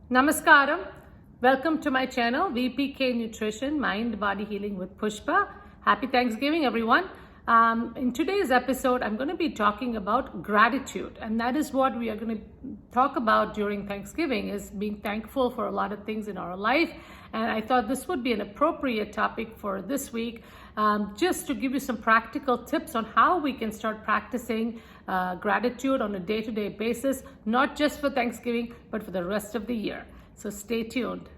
Namaskaram. Welcome to my channel, VPK Nutrition, Mind Body Healing with Pushpa. Happy Thanksgiving, everyone. In today's episode, I'm going to be talking about gratitude, and that is what we are going to talk about during Thanksgiving, is being thankful for a lot of things in our life. And I thought this would be an appropriate topic for this week, just to give you some practical tips on how we can start practicing gratitude on a day-to-day basis, not just for Thanksgiving, but for the rest of the year. So stay tuned.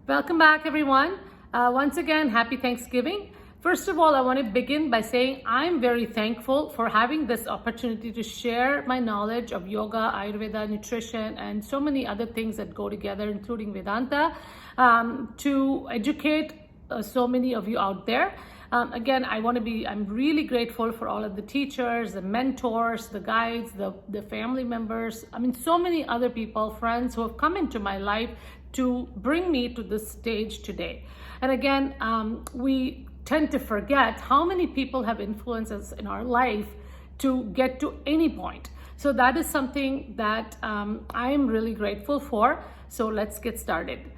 Welcome back, everyone. Once again, happy Thanksgiving. First of all, I want to begin by saying I'm very thankful for having this opportunity to share my knowledge of yoga, Ayurveda, nutrition, and so many other things that go together, including Vedanta, to educate so many of you out there. Again, I'm really grateful for all of the teachers, the mentors, the guides, the family members. So many other people, friends who have come into my life to bring me to this stage today. And again, we tend to forget how many people have influenced us in our life to get to any point. So that is something that I am really grateful for. So let's get started.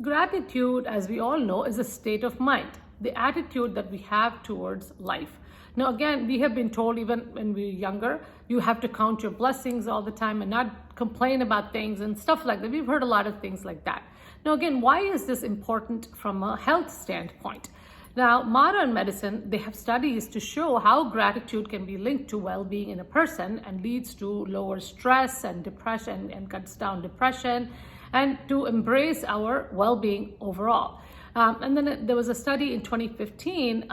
Gratitude, as we all know, is a state of mind, the attitude that we have towards life. Now, again, we have been told even when we were younger, you have to count your blessings all the time and not complain about things and stuff like that. We've heard a lot of things like that. Now, again, why is this important from a health standpoint? Now, modern medicine, they have studies to show how gratitude can be linked to well-being in a person and leads to lower stress and depression and cuts down depression and to embrace our well-being overall. And then there was a study in 2015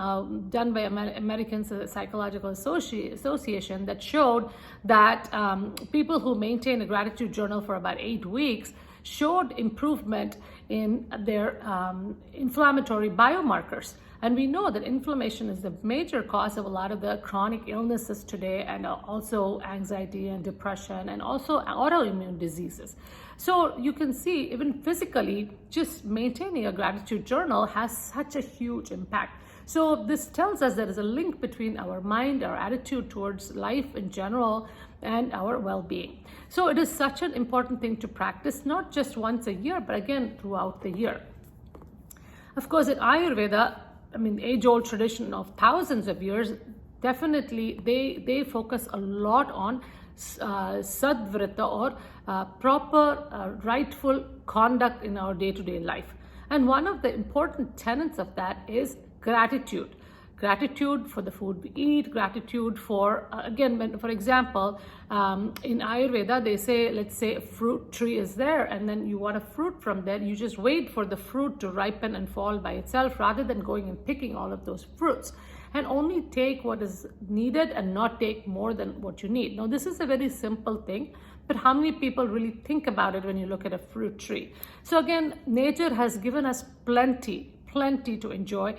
done by American Psychological Association that showed that people who maintain a gratitude journal for about 8 weeks showed improvement in their inflammatory biomarkers. And we know that inflammation is the major cause of a lot of the chronic illnesses today, and also anxiety and depression, and also autoimmune diseases. So you can see, even physically, just maintaining a gratitude journal has such a huge impact. So this tells us there is a link between our mind, our attitude towards life in general, and our well-being. So it is such an important thing to practice, not just once a year, but again, throughout the year. Of course, in Ayurveda, age-old tradition of thousands of years, definitely they focus a lot on sadvrita, or proper, rightful conduct in our day-to-day life. And one of the important tenets of that is gratitude. Gratitude for the food we eat, gratitude for, for example, in Ayurveda, they say, let's say a fruit tree is there and then you want a fruit from there, you just wait for the fruit to ripen and fall by itself rather than going and picking all of those fruits. And only take what is needed and not take more than what you need. Now, this is a very simple thing, but how many people really think about it when you look at a fruit tree? So again, nature has given us plenty to enjoy.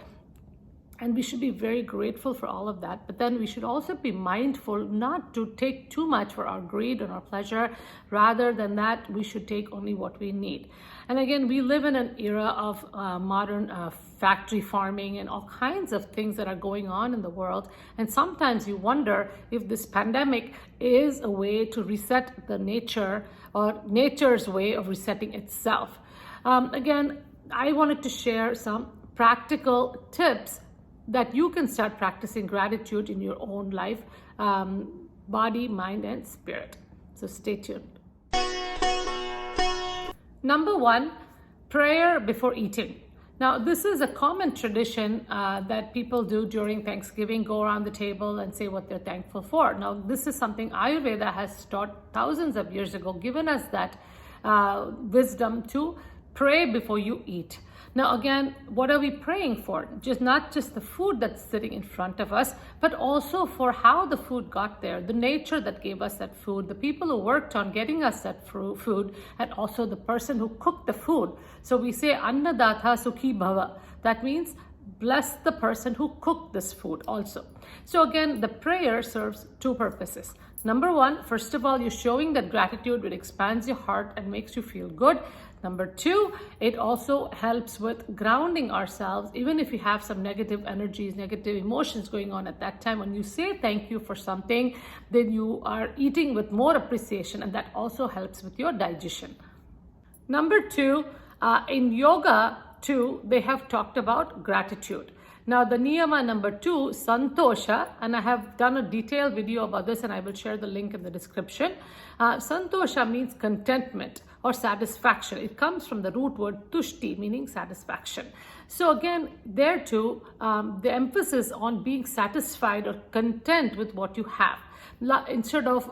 And we should be very grateful for all of that. But then we should also be mindful not to take too much for our greed and our pleasure. Rather than that, we should take only what we need. And again, we live in an era of modern factory farming and all kinds of things that are going on in the world. And sometimes you wonder if this pandemic is a way to reset the nature, or nature's way of resetting itself. Again, I wanted to share some practical tips that you can start practicing gratitude in your own life, body, mind, and spirit. So stay tuned. Number 1, prayer before eating. Now, this is a common tradition that people do during Thanksgiving, go around the table and say what they're thankful for. Now, this is something Ayurveda has taught thousands of years ago, given us that wisdom to pray before you eat. Now, again, what are we praying for? Not just the food that's sitting in front of us, but also for how the food got there, the nature that gave us that food, the people who worked on getting us that food, and also the person who cooked the food. So we say, Annadatha Sukhi Bhava. That means bless the person who cooked this food also. So again, the prayer serves two purposes. Number one, first of all, you're showing that gratitude, it expands your heart and makes you feel good. Number two, it also helps with grounding ourselves. Even if you have some negative energies, negative emotions going on at that time, when you say thank you for something, then you are eating with more appreciation, and that also helps with your digestion. Number two, in yoga too, they have talked about gratitude. Now the Niyama number 2, Santosha, and I have done a detailed video about this and I will share the link in the description. Santosha means contentment or satisfaction. It comes from the root word tushti, meaning satisfaction. So again, there too, the emphasis on being satisfied or content with what you have, instead of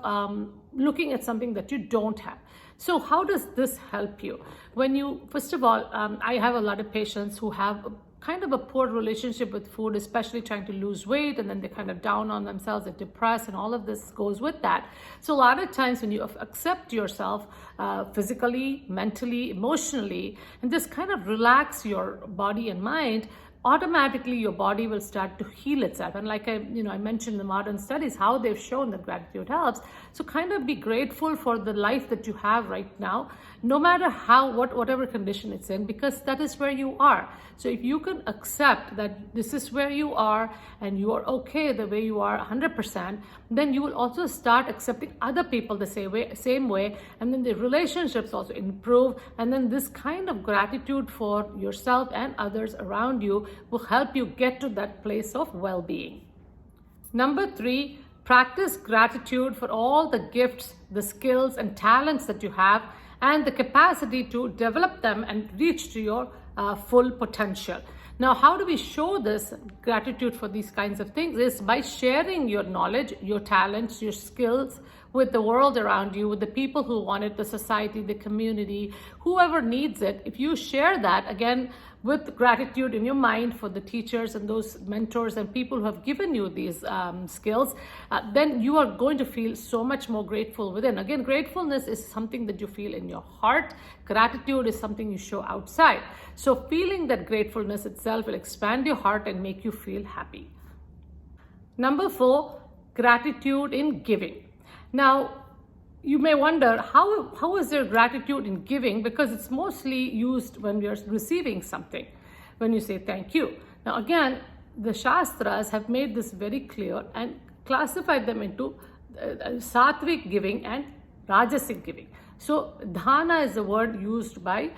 looking at something that you don't have. So how does this help you? When you, first of all, I have a lot of patients who have kind of a poor relationship with food, especially trying to lose weight, and then they're kind of down on themselves, they're depressed, and all of this goes with that. So a lot of times when you accept yourself physically, mentally, emotionally, and just kind of relax your body and mind, automatically your body will start to heal itself. And like I mentioned in the modern studies, how they've shown that gratitude helps. So kind of be grateful for the life that you have right now, no matter whatever condition it's in, because that is where you are. So if you can accept that this is where you are and you are okay the way you are 100%, then you will also start accepting other people the same way, and then the relationships also improve, and then this kind of gratitude for yourself and others around you will help you get to that place of well-being. Number 3, practice gratitude for all the gifts, the skills and talents that you have, and the capacity to develop them and reach to your full potential. Now, how do we show this gratitude for these kinds of things? Is by sharing your knowledge, your talents, your skills with the world around you, with the people who want it, the society, the community, whoever needs it. If you share that, again, with gratitude in your mind for the teachers and those mentors and people who have given you these skills, then you are going to feel so much more grateful within. Again, gratefulness is something that you feel in your heart. Gratitude is something you show outside. So feeling that gratefulness itself will expand your heart and make you feel happy. Number 4, gratitude in giving. Now, you may wonder, how is there gratitude in giving? Because it's mostly used when you're receiving something, when you say thank you. Now again, the Shastras have made this very clear and classified them into Sattvic giving and Rajasic giving. So dhana is the word used by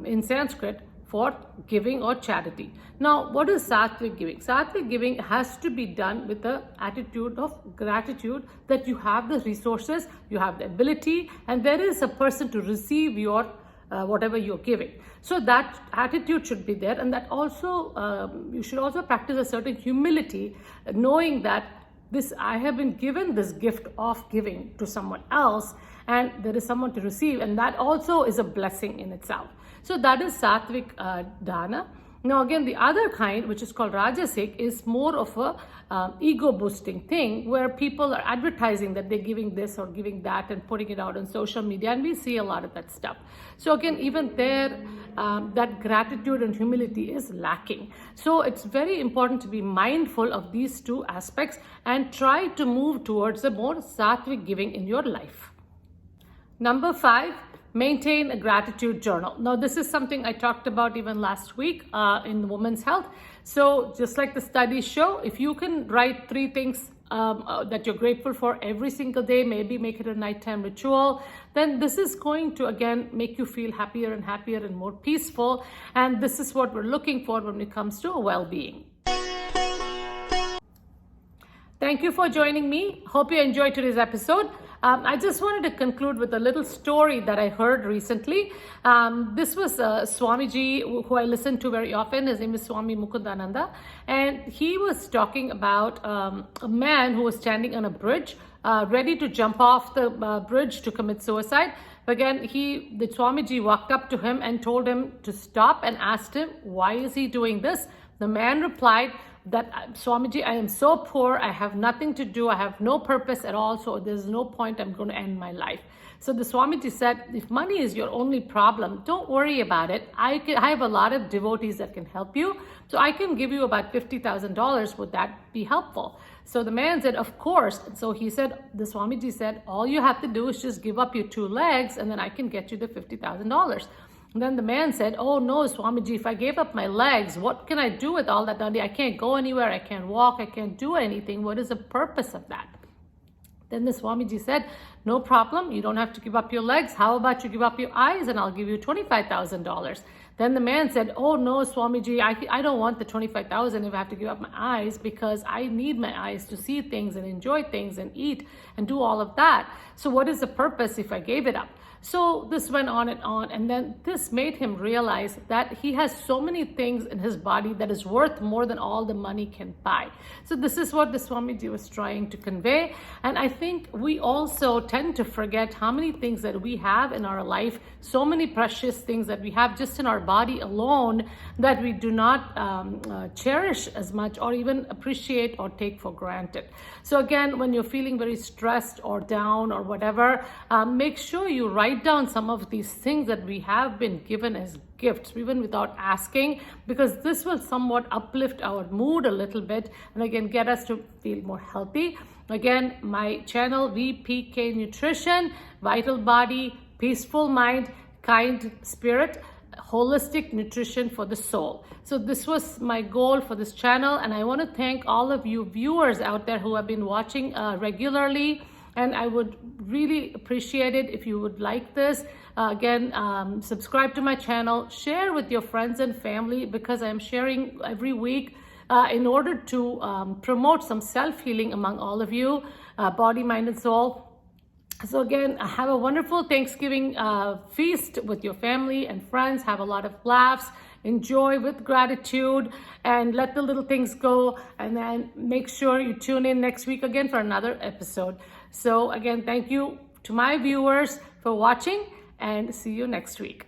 in Sanskrit for giving or charity. Now, what is Sattvic giving? Sattvic giving has to be done with the attitude of gratitude that you have the resources, you have the ability, and there is a person to receive your whatever you're giving. So that attitude should be there, and that also you should also practice a certain humility, knowing that I have been given this gift of giving to someone else, and there is someone to receive, and that also is a blessing in itself. So that is Sattvic dhana. Now again, the other kind, which is called Rajasic, is more of a ego boosting thing, where people are advertising that they're giving this or giving that and putting it out on social media, and we see a lot of that stuff. So again, even there, that gratitude and humility is lacking. So it's very important to be mindful of these two aspects and try to move towards a more Sattvic giving in your life. Number 5, maintain a gratitude journal. Now, this is something I talked about even last week in Women's Health. So just like the studies show, if you can write 3 things that you're grateful for every single day, maybe make it a nighttime ritual, then this is going to, again, make you feel happier and happier and more peaceful. And this is what we're looking for when it comes to well-being. Thank you for joining me. Hope you enjoyed today's episode. I just wanted to conclude with a little story that I heard recently. This was Swamiji, who I listen to very often. His name is Swami Mukundananda. And he was talking about a man who was standing on a bridge, ready to jump off the bridge to commit suicide. But again, the Swamiji walked up to him and told him to stop and asked him, why is he doing this? The man replied that, Swamiji, I am so poor, I have nothing to do, I have no purpose at all, so there's no point, I'm going to end my life. So the Swamiji said, if money is your only problem, don't worry about it. I have a lot of devotees that can help you. So I can give you about $50,000. Would that be helpful? So the man said, of course. And so he said, the Swamiji said, all you have to do is just give up your 2 legs and then I can get you the $50,000. And then the man said, oh no, Swamiji, if I gave up my legs, what can I do with all that money? I can't go anywhere. I can't walk. I can't do anything. What is the purpose of that? Then the Swamiji said, no problem. You don't have to give up your legs. How about you give up your eyes and I'll give you $25,000. Then the man said, oh no, Swamiji, I don't want the $25,000 if I have to give up my eyes, because I need my eyes to see things and enjoy things and eat and do all of that. So what is the purpose if I gave it up? So this went on, and then this made him realize that he has so many things in his body that is worth more than all the money can buy. So this is what the Swamiji was trying to convey. And I think we also tend to forget how many things that we have in our life, so many precious things that we have just in our body alone that we do not cherish as much or even appreciate or take for granted. So again, when you're feeling very stressed or down or whatever, make sure you write down some of these things that we have been given as gifts, even without asking, because this will somewhat uplift our mood a little bit and again get us to feel more healthy. Again, my channel, VPK Nutrition, Vital Body, Peaceful Mind, Kind Spirit, holistic nutrition for the soul. So this was my goal for this channel, and I want to thank all of you viewers out there who have been watching regularly. And I would really appreciate it if you would like this. Again, subscribe to my channel, share with your friends and family, because I'm sharing every week in order to promote some self-healing among all of you, body, mind, and soul. So again, have a wonderful Thanksgiving feast with your family and friends. Have a lot of laughs. Enjoy with gratitude and let the little things go. And then make sure you tune in next week again for another episode. So again, thank you to my viewers for watching, and see you next week.